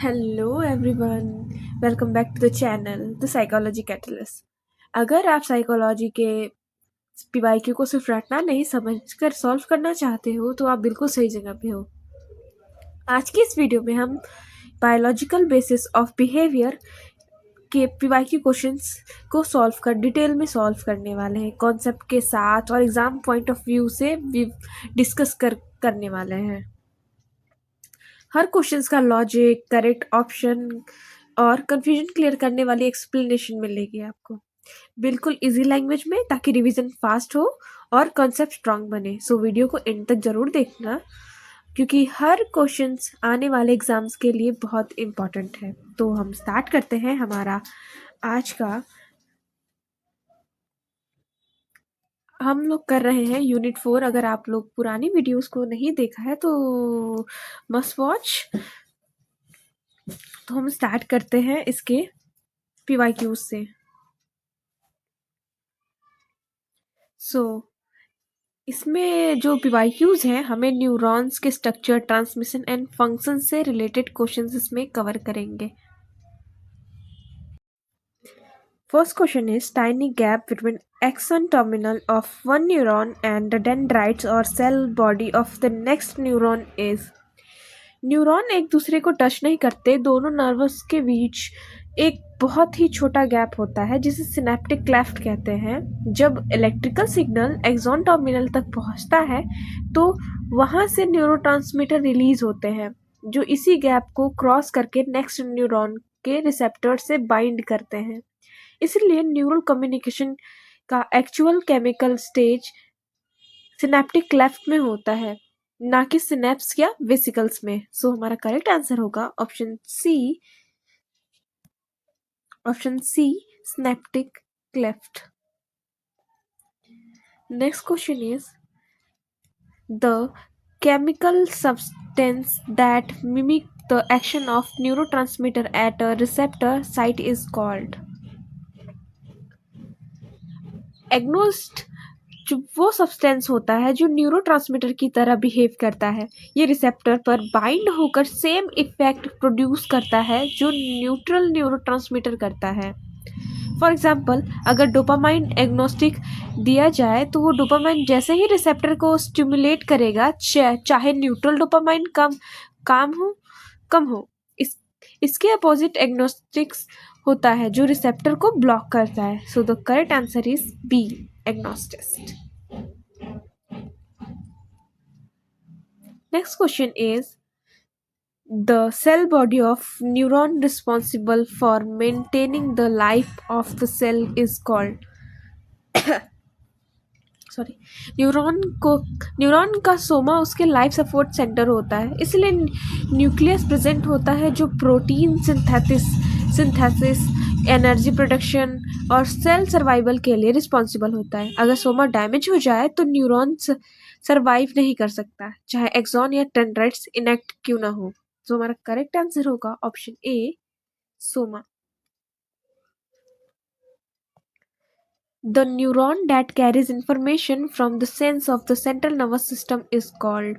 Hello everyone, welcome back to the channel the psychology catalyst. अगर आप psychology के PYQ को सिर्फ रटना नहीं समझकर सॉल्व करना चाहते हो तो आप बिल्कुल सही जगह पे हो। आज की इस वीडियो में हम बायोलॉजिकल बेसिस ऑफ बिहेवियर के पीवाईक्यू क्वेश्चंस को डिटेल में सॉल्व करने वाले हैं, कॉन्सेप्ट के साथ और एग्जाम पॉइंट ऑफ व्यू से डिस्कस करने वाले हैं। हर क्वेश्चंस का लॉजिक, करेक्ट ऑप्शन और कंफ्यूजन क्लियर करने वाली एक्सप्लेनेशन मिलेगी आपको बिल्कुल इजी लैंग्वेज में, ताकि रिवीजन फास्ट हो और कॉन्सेप्ट स्ट्रांग बने। सो वीडियो को एंड तक जरूर देखना, क्योंकि हर क्वेश्चंस आने वाले एग्जाम्स के लिए बहुत इम्पोर्टेंट है। तो हम स्टार्ट करते हैं हमारा आज का। हम लोग कर रहे हैं यूनिट 4। अगर आप लोग पुरानी वीडियोस को नहीं देखा है तो मस्ट वॉच। तो हम स्टार्ट करते हैं इसके पीवाईक्यूज से। इसमें जो पीवाईक्यूज हैं, हमें न्यूरॉन्स के स्ट्रक्चर, ट्रांसमिशन एंड फंक्शन से रिलेटेड क्वेश्चंस इसमें कवर करेंगे। First question is, tiny gap between axon terminal of one neuron and the dendrites or cell body of the next neuron is। Neuron एक दूसरे को touch नहीं करते, दोनों nervous के बीच एक बहुत ही छोटा गैप होता है जिसे सिनेप्टिक क्लेफ्ट कहते हैं। जब इलेक्ट्रिकल सिग्नल एक्सॉन टर्मिनल तक पहुंचता है तो वहां से न्यूरोट्रांसमीटर रिलीज होते हैं, जो इसी गैप को क्रॉस करके नेक्स्ट न्यूरॉन के रिसेप्टर से बाइंड करते हैं। इसलिए न्यूरल कम्युनिकेशन का actual chemical stage synaptic cleft में होता है, ना कि सिनेप्स या वेसिकल्स में। सो हमारा करेक्ट आंसर होगा option C, synaptic cleft. Next question is, the chemical substance that mimic the action of neurotransmitter at a receptor site is called। एग्नोस्ट जो वो सब्सटेंस होता है जो न्यूरोट्रांसमीटर की तरह बिहेव करता है, ये रिसेप्टर पर बाइंड होकर सेम इफेक्ट प्रोड्यूस करता है जो न्यूट्रल न्यूरोट्रांसमीटर करता है। फॉर एग्जाम्पल, अगर डोपामाइन एग्नोस्टिक दिया जाए तो वो डोपामाइन जैसे ही रिसेप्टर को स्टिमुलेट करेगा, चाहे न्यूट्रल डोपामाइन कम हो। इसके अपोजिट एग्नोस्टिक्स होता है जो रिसेप्टर को ब्लॉक करता है। So the correct answer is B, एग्नोस्टिस्ट। Next question is, the cell body of neuron responsible for maintaining the life of the cell is called। Sorry, neuron का सोमा उसके लाइफ सपोर्ट सेंटर होता है, इसलिए nucleus present होता है जो protein synthesis, energy production और सेल सर्वाइवल के लिए रिस्पॉन्सिबल होता है। अगर सोमा डैमेज हो जाए तो न्यूरॉन सर्वाइव नहीं कर सकता, चाहे एक्सॉन या डेंड्राइट्स इनएक्ट क्यों ना हो। तो हमारा करेक्ट आंसर होगा option A, Soma. The neuron that carries information from the sense of the central nervous system is called।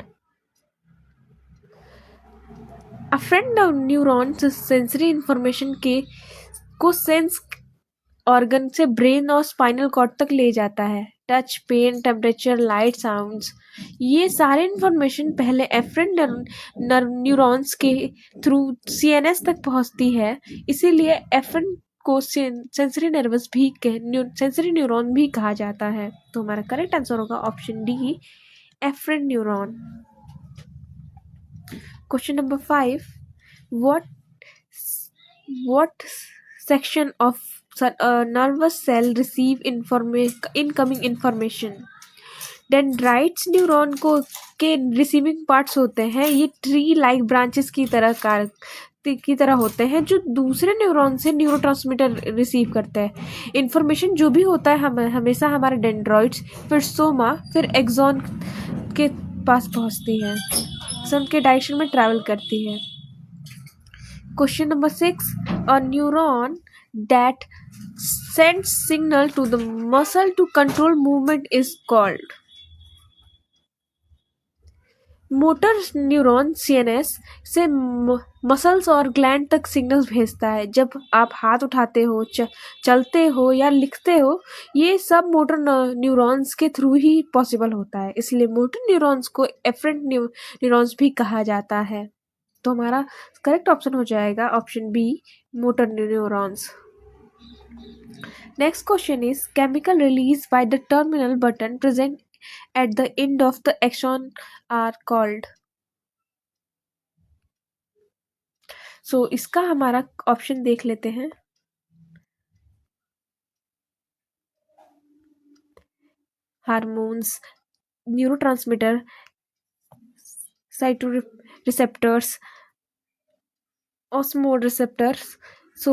afferent neurons sensory information को सेंस ऑर्गन से ब्रेन और स्पाइनल कॉर्ड तक ले जाता है। Touch, pain, temperature, light, sounds, ये सारे information पहले एफरेंट न्यूरॉन्स के थ्रू सीएनएस तक पहुंचती है, इसीलिए एफरेंट को सेंसरी न्यूरॉन भी कहा जाता है। तो हमारा करेक्ट आंसर होगा option D, afferent neuron. Question number 5, what section of a nervous cell receive incoming information। Dendrites neuron के रिसीविंग पार्ट्स होते हैं। ये ट्री लाइक ब्रांचेस की तरह होते हैं जो दूसरे न्यूरॉन से न्यूरोट्रांसमीटर रिसीव करते हैं। इंफॉर्मेशन जो भी होता है हमेशा हमारे डेंड्राइट्स, फिर सोमा, फिर एक्सॉन के पास पहुंचती है, सन के डायरेक्शन में ट्रैवल करती है। Question number 6, a neuron that sends signal to the muscle to control movement is called। Motor neuron CNS से मसल्स और ग्लैंड तक सिग्नल्स भेजता है। जब आप हाथ उठाते हो, चलते हो या लिखते हो, ये सब मोटर न्यूरॉन्स के थ्रू ही पॉसिबल होता है। इसलिए मोटर न्यूरॉन्स को एफरेंट न्यूरॉन्स भी कहा जाता है। तो हमारा करेक्ट ऑप्शन हो जाएगा option B, motor neurons. Next question is chemical released by the terminal button present at the end of the axon are called. So इसका हमारा ऑप्शन देख लेते हैं। Hormones, neurotransmitter, cytoreceptors, osmoreceptors. So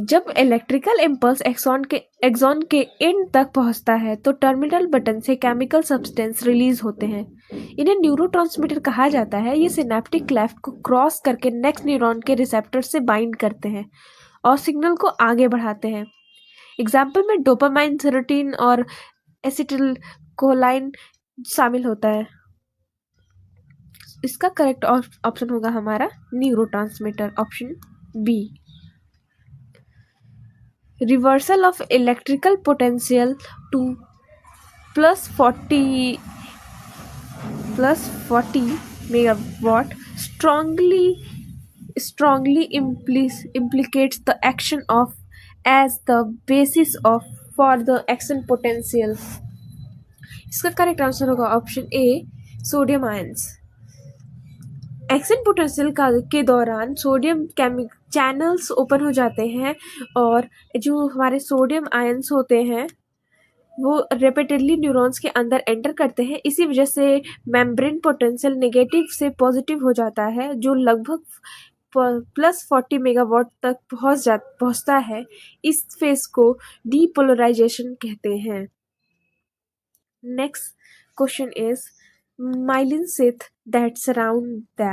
जब electrical impulse axon के end तक पहुंचता है तो टर्मिनल बटन से केमिकल सब्सटेंस रिलीज होते हैं। इन्हें न्यूरोट्रांसमीटर कहा जाता है। ये सिनेप्टिक क्लेफ्ट को क्रॉस करके नेक्स्ट न्यूरॉन के रिसेप्टर से बाइंड करते हैं और सिग्नल को आगे बढ़ाते हैं। एग्जाम्पल में डोपामाइन, सेरोटोनिन और एसिटिलकोलाइन शामिल होता है। इसका करेक्ट ऑप्शन होगा हमारा neurotransmitter, option B. Reversal of electrical potential to plus 40 megawatt strongly implicates the action of as the basis of for the action potential. इसका करेक्ट आंसर होगा option A, sodium ions. Action potential के दौरान sodium channels open हो जाते हैं और जो हमारे सोडियम आयंस होते हैं वो रेपिडेटली न्यूरॉन्स के अंदर एंटर करते हैं। इसी वजह से मेम्ब्रेन पोटेंशियल नेगेटिव से पॉजिटिव हो जाता है, जो लगभग प्लस 40 मेगावाट तक पहुंचता है। इस फेज को डीपोलराइजेशन कहते हैं। Next question is myelin sheath that surround the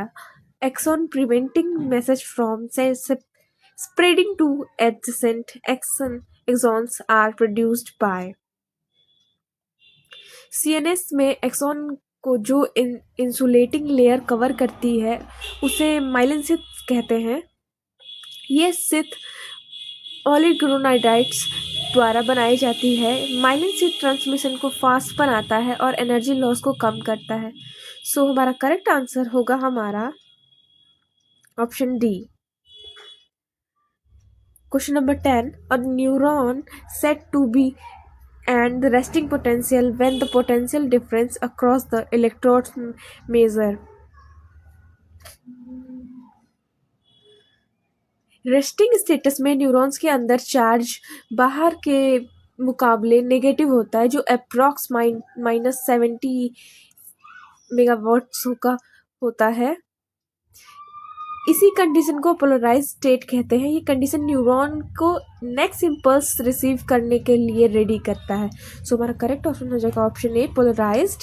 axon preventing message from spreading to adjacent axons are produced by। CNS में एक्सॉन को जो इंसुलेटिंग लेयर कवर करती है उसे माइलिन शीथ कहते हैं। ये शीथ ओलिगोनुक्लियोटाइड्स द्वारा बनाई जाती है। माइलिन शीथ ट्रांसमिशन को फास्ट बनाता है और एनर्जी लॉस को कम करता है। सो हमारा करेक्ट आंसर होगा हमारा option D. Question number 10, a neuron said to be and the resting potential when the potential difference across the electrodes measure। Resting status में न्यूरॉन्स के अंदर चार्ज बाहर के मुकाबले नेगेटिव होता है, जो अप्रॉक्स -70 मेगावाट्स का होता है। इसी कंडीशन को पोलराइज स्टेट कहते हैं। ये कंडीशन न्यूरॉन को नेक्स्ट इम्पल्स रिसीव करने के लिए रेडी करता है। सो हमारा करेक्ट ऑप्शन हो जाएगा ऑप्शन ए, पोलराइज्ड,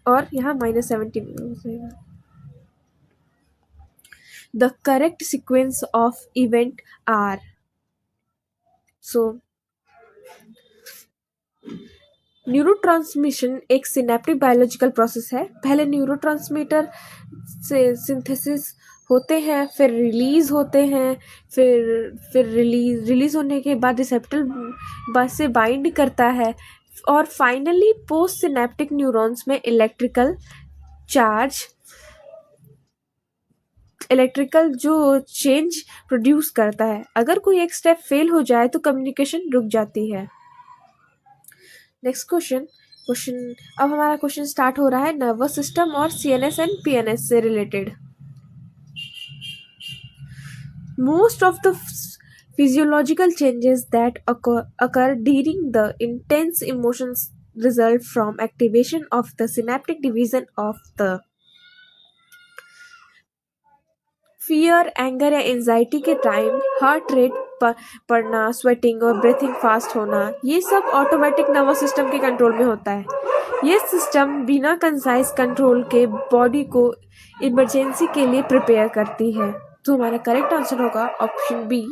और यहाँ -70 हो जाएगा। The correct sequence of event are. So neurotransmission एक सिनेप्टिक बायोलॉजिकल प्रोसेस है। पहले न्यूरोट्रांसमीटर से सिंथेसिस होते हैं, फिर रिलीज होते हैं, फिर रिलीज होने के बाद रिसेप्टर बस से बाइंड करता है और फाइनली पोस्ट सिनेप्टिक न्यूरॉन्स में इलेक्ट्रिकल जो चेंज प्रोड्यूस करता है। अगर कोई एक स्टेप फेल हो जाए तो कम्युनिकेशन रुक जाती है। नेक्स्ट क्वेश्चन अब हमारा क्वेश्चन स्टार्ट हो रहा है नर्वस सिस्टम और सीएनएस एंड पीएनएस से related. Most of the physiological changes that occur during the intense emotions result from activation of the synaptic division of the fear, anger या anxiety के time heart rate पड़ना, sweating और breathing fast होना, ये सब automatic nervous system के control में होता है। ये सिस्टम बिना कंसाइज कंट्रोल के बॉडी को इमरजेंसी के लिए प्रिपेयर करती है। तो हमारा करेक्ट आंसर होगा option B,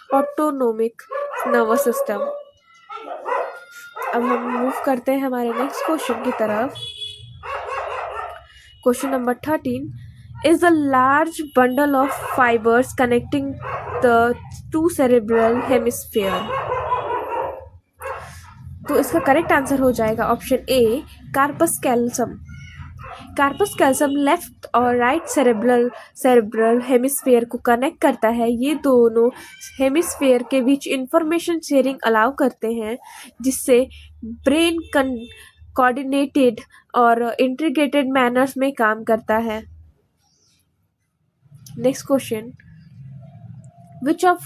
autonomic nervous system. अब हम मूव करते हैं हमारे नेक्स्ट क्वेश्चन की तरफ। Question number 13 is a large bundle of fibers connecting the two cerebral hemisphere. तो इसका करेक्ट आंसर हो जाएगा option A, corpus callosum. Corpus callosum left और राइट सेरेब्रल हेमिस्फेयर को कनेक्ट करता है। ये दोनों हेमिस्फेयर के बीच इंफॉर्मेशन शेयरिंग अलाउ करते हैं, जिससे ब्रेन कोऑर्डिनेटेड और इंटीग्रेटेड मैनर्स में काम करता है। Next question, which of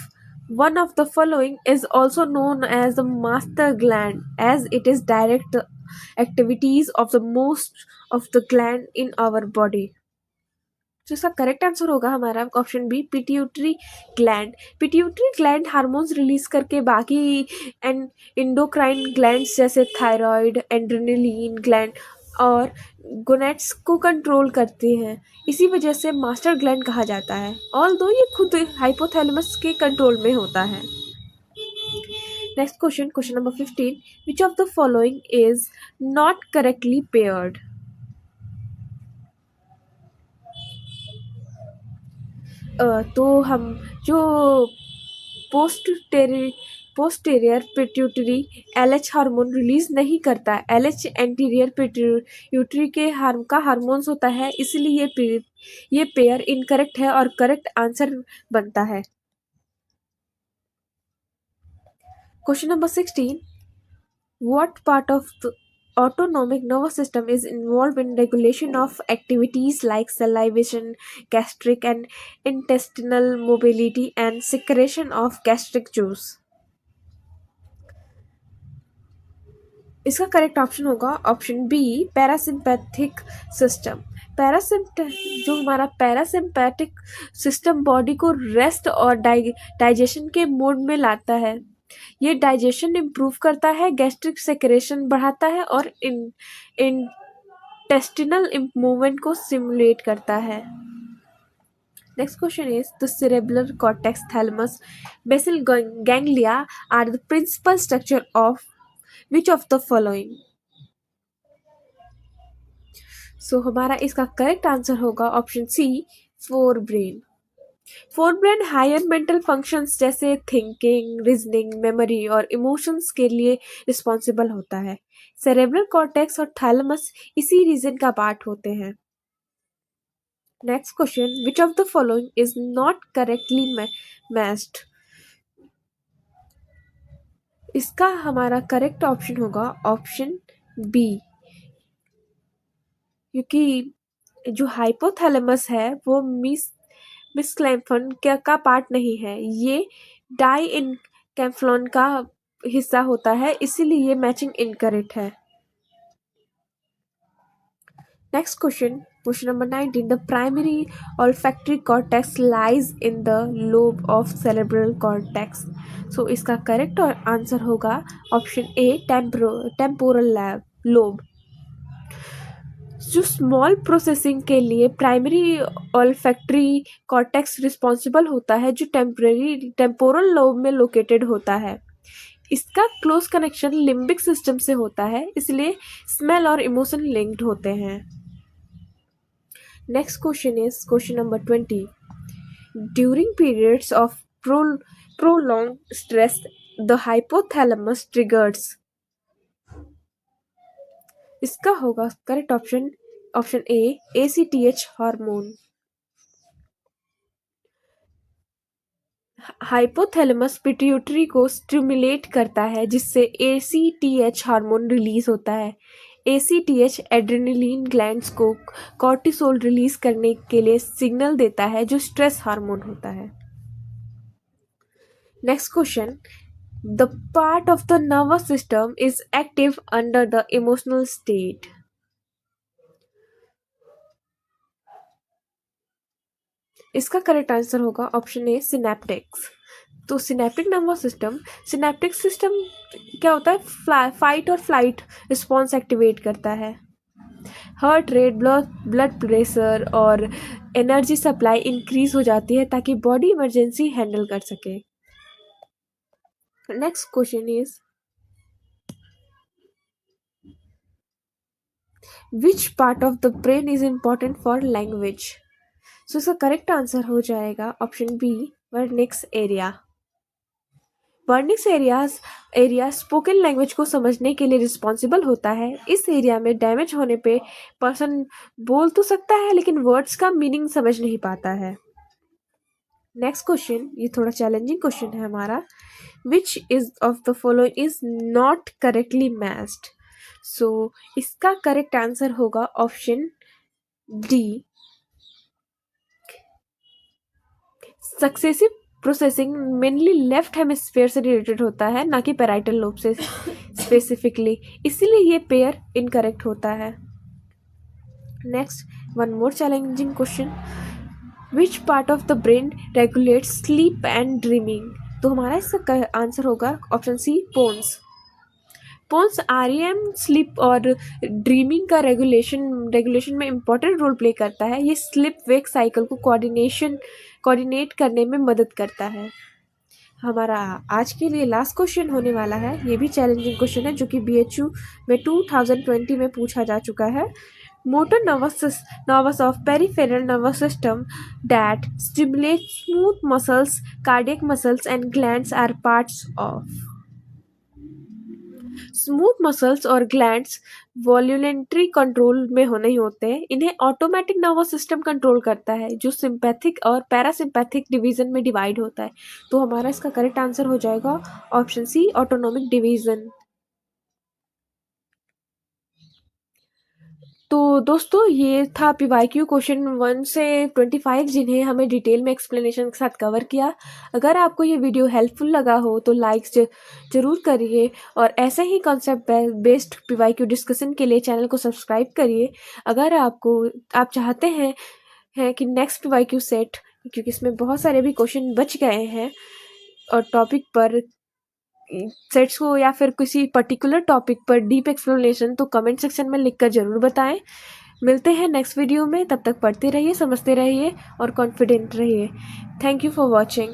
one of the following is also known as the master gland, as it is direct activities of the most of the gland in our body? तो इसका correct answer होगा हमारा option B, pituitary gland. Pituitary gland hormones release करके बाकी endocrine glands जैसे thyroid, adrenaline gland और gonads को control करती हैं। इसी वजह से मास्टर ग्लैंड कहा जाता है, ऑल्दो ये खुद हाइपोथैलेमस के कंट्रोल में होता है। Next question, question number 15, which of the following is not correctly paired? तो हम जो posterior pituitary LH hormone release नहीं करता, एलएच एंटीरियर पिट्यूटरी के हार्मोन्स होता है, इसलिए ये पेयर इनकरेक्ट है और करेक्ट आंसर बनता है। Question number 16, what part of the autonomic nervous system is involved in regulation of activities like salivation, gastric and intestinal mobility and secretion of gastric juice? इसका correct option होगा option B, parasympathetic system. जो हमारा parasympathetic system body को rest और digestion के mode में लाता है। ये डाइजेशन इम्प्रूव करता है, गैस्ट्रिक सेक्रेशन बढ़ाता है और इंटेस्टिनल मूवमेंट को स्टिमुलेट करता है। Next question is the cerebral cortex, thalamus, basal ganglia are the principal structure of which of the following? So हमारा इसका करेक्ट आंसर होगा option C, forebrain. Forebrain higher mental functions जैसे thinking, reasoning, memory और emotions के लिए responsible होता है। Cerebral cortex और थैलेमस इसी रीजन का पार्ट होते हैं। Next question, which of the following is not correctly matched? इसका हमारा करेक्ट ऑप्शन होगा ऑप्शन बी, क्योंकि जो हाइपोथैलेमस है वो मिसक्लेम्फन का पार्ट नहीं है, ये डाई इनकैम्फ्लॉन का हिस्सा होता है, इसीलिए मैचिंग इनकरेक्ट है। Next question, question number 19, the primary olfactory cortex lies in the lobe of cerebral cortex. सो इसका करेक्ट आंसर होगा ऑप्शन ए, टेम्पोरल लोब। जो स्मॉल प्रोसेसिंग के लिए प्राइमरी ऑल्फैक्टरी कॉर्टेक्स रिस्पॉन्सिबल होता है, जो टेम्पोरल लोब में लोकेटेड होता है। इसका क्लोज कनेक्शन लिम्बिक सिस्टम से होता है, इसलिए स्मेल और इमोशन लिंक्ड होते हैं। Next question is question number 20, during periods of prolong stress the hypothalamus triggers. इसका होगा correct option A, ACTH hormone. Hypothalamus pituitary को स्टिमुलेट करता है, जिससे ACTH हार्मोन रिलीज होता है। ACTH एड्रेनलिन ग्लैंड्स को कॉर्टिसोल रिलीज करने के लिए सिग्नल देता है, जो स्ट्रेस हार्मोन होता है। Next question, the part of the nervous system is active under the emotional state. इसका करेक्ट आंसर होगा ऑप्शन ए, सिनेप्टिक्स। तो सिनेप्टिक सिस्टम क्या होता है, फाइट और फ्लाइट रिस्पॉन्स एक्टिवेट करता है। हार्ट रेट, ब्लड प्रेशर और एनर्जी सप्लाई इंक्रीज हो जाती है ताकि बॉडी इमरजेंसी हैंडल कर सके। Next question is which part of the brain is important for language? So इसका करेक्ट आंसर हो जाएगा option B, Wernicke's area. Wernicke's area spoken language को समझने के लिए रिस्पॉन्सिबल होता है। इस एरिया में डैमेज होने पे पर्सन बोल तो सकता है लेकिन वर्ड्स का मीनिंग समझ नहीं पाता है। नेक्स्ट क्वेश्चन, ये थोड़ा चैलेंजिंग क्वेश्चन है हमारा। Which is of the following is not correctly matched? So इसका करेक्ट आंसर होगा option D, successive processing mainly left hemisphere से रिलेटेड होता है, ना कि पैराइटल लोब से स्पेसिफिकली, इसीलिए ये पेयर इनकरेक्ट होता है। Next, one more challenging question, which part of the brain regulates sleep and dreaming? तो हमारा इसका आंसर होगा option C, pons. Pons REM, sleep और ड्रीमिंग का रेगुलेशन में इंपॉर्टेंट रोल प्ले करता है। ये स्लिप वेक साइकिल को कोऑर्डिनेट करने में मदद करता है। हमारा आज के लिए लास्ट क्वेश्चन होने वाला है, ये भी चैलेंजिंग क्वेश्चन है जो कि बीएचयू में 2020 में पूछा जा चुका है। Motor nervous of peripheral nervous system that stimulate smooth muscles, cardiac muscles and glands are parts of। Smooth muscles और ग्लैंड्स वॉल्यूलेंट्री कंट्रोल में नहीं होते हैं। इन्हें ऑटोमेटिक नर्वस सिस्टम कंट्रोल करता है जो सिंपैथिक और पैरासिम्पैथिक डिवीजन में डिवाइड होता है। तो हमारा इसका करेक्ट आंसर हो जाएगा ऑप्शन सी, ऑटोनोमिक डिवीजन। तो दोस्तों ये था पीवाईक्यू क्वेश्चन 1 से 25 जिन्हें हमें डिटेल में एक्सप्लेनेशन के साथ कवर किया। अगर आपको ये वीडियो हेल्पफुल लगा हो तो लाइक्स जरूर करिए और ऐसे ही कॉन्सेप्ट बेस्ड पीवाईक्यू डिस्कशन के लिए चैनल को सब्सक्राइब करिए। अगर आप चाहते हैं कि नेक्स्ट पीवाईक्यू सेट, क्योंकि इसमें बहुत सारे भी क्वेश्चन बच गए हैं और टॉपिक पर सेट्स को या फिर किसी पर्टिकुलर टॉपिक पर डीप एक्सप्लेनेशन, तो कमेंट सेक्शन में लिखकर ज़रूर बताएं। मिलते हैं नेक्स्ट वीडियो में, तब तक पढ़ते रहिए, समझते रहिए और कॉन्फिडेंट रहिए। Thank you for watching.